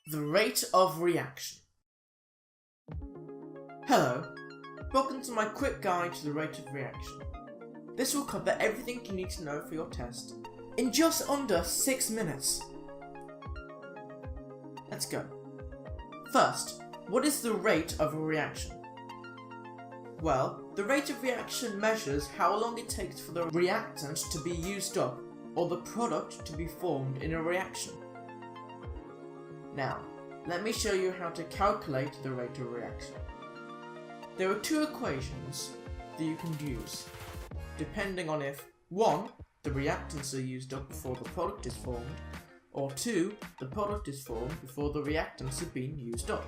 The rate of reaction. Hello, welcome to my quick guide to the rate of reaction. This will cover everything you need to know for your test in just under 6 minutes. Let's go. First, what is the rate of a reaction? Well, the rate of reaction measures how long it takes for the reactant to be used up or the product to be formed in a reaction. Now, let me show you how to calculate the rate of reaction. There are two equations that you can use, depending on if 1. The reactants are used up before the product is formed, or 2. The product is formed before the reactants have been used up.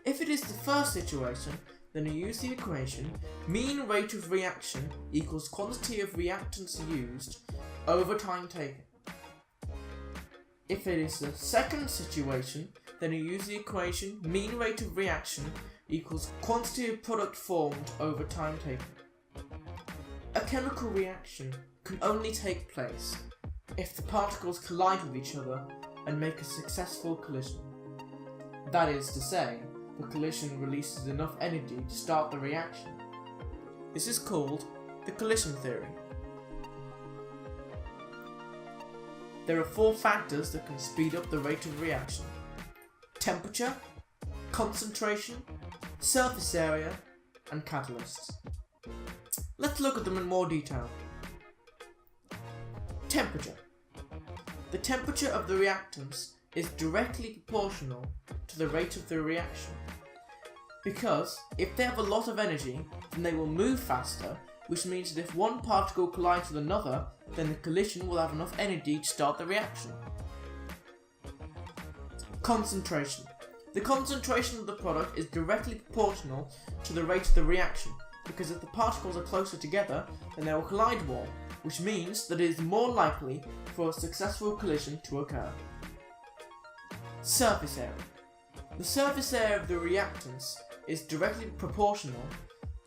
If it is the first situation, then you use the equation mean rate of reaction equals quantity of reactants used over time taken. If it is the second situation, then you use the equation mean rate of reaction equals quantity of product formed over time taken. A chemical reaction can only take place if the particles collide with each other and make a successful collision. That is to say, the collision releases enough energy to start the reaction. This is called the collision theory. There are 4 factors that can speed up the rate of reaction: temperature, concentration, surface area, and catalysts. Let's look at them in more detail. Temperature. The temperature of the reactants is directly proportional to the rate of the reaction, because if they have a lot of energy, then they will move faster, which means that if one particle collides with another, then the collision will have enough energy to start the reaction. Concentration. The concentration of the product is directly proportional to the rate of the reaction, because if the particles are closer together, then they will collide more, which means that it is more likely for a successful collision to occur. Surface area. The surface area of the reactants is directly proportional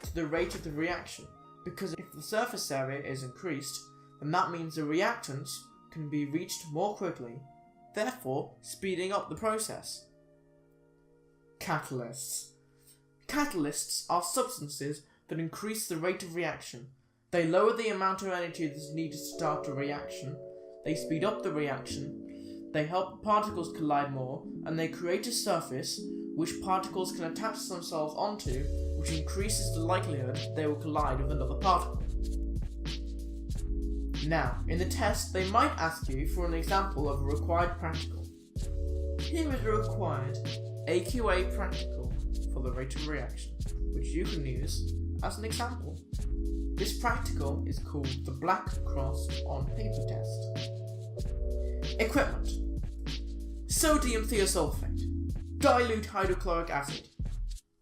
to the rate of the reaction, because if the surface area is increased, then that means the reactants can be reached more quickly, therefore speeding up the process. Catalysts. Catalysts are substances that increase the rate of reaction. They lower the amount of energy that is needed to start a reaction, they speed up the reaction, they help particles collide more, and they create a surface which particles can attach themselves onto, which increases the likelihood they will collide with another particle. Now, in the test, they might ask you for an example of a required practical. Here is a required AQA practical for the rate of reaction, which you can use as an example. This practical is called the Black Cross on Paper test. Equipment: sodium thiosulfate, dilute hydrochloric acid,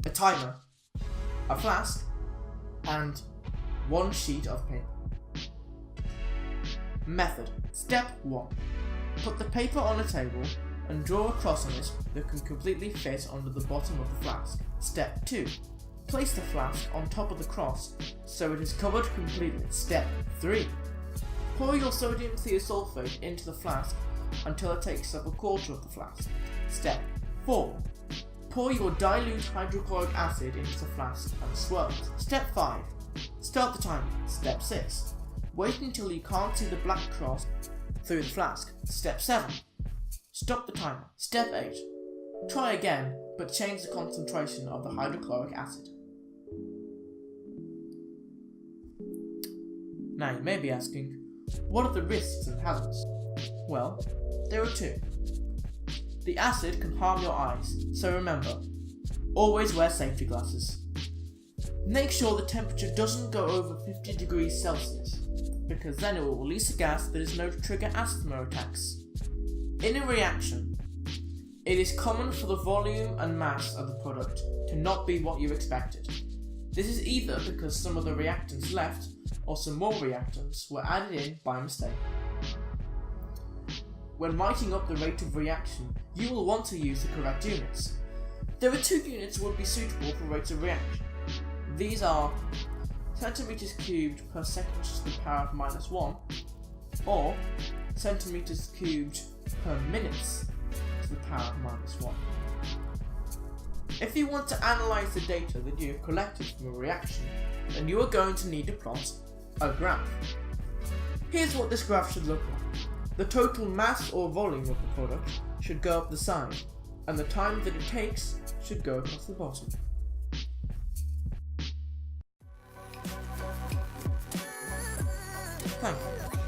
a timer, a flask, and 1 sheet of paper. Method. Step 1. Put the paper on a table and draw a cross on it that can completely fit under the bottom of the flask. Step 2. Place the flask on top of the cross so it is covered completely. Step 3. Pour your sodium thiosulfate into the flask until it takes up 1/4 of the flask. Step 4. Pour your dilute hydrochloric acid into the flask and swirl it. Step 5. Start the timer. Step 6. Wait until you can't see the black cross through the flask. Step 7. Stop the timer. Step 8. Try again, but change the concentration of the hydrochloric acid. Now you may be asking, what are the risks and hazards? Well, there are 2. The acid can harm your eyes, so remember, always wear safety glasses. Make sure the temperature doesn't go over 50 degrees Celsius, because then it will release a gas that is known to trigger asthma attacks. In a reaction, it is common for the volume and mass of the product to not be what you expected. This is either because some of the reactants left, or some more reactants were added in by mistake. When writing up the rate of reaction, you will want to use the correct units. There are 2 units that would be suitable for rates of reaction. These are centimeters cubed per second to the power of -1, or centimeters cubed per minutes to the power of -1. If you want to analyse the data that you have collected from a reaction, then you are going to need to plot a graph. Here's what this graph should look like. The total mass or volume of the product should go up the side, and the time that it takes should go across the bottom. Thank you.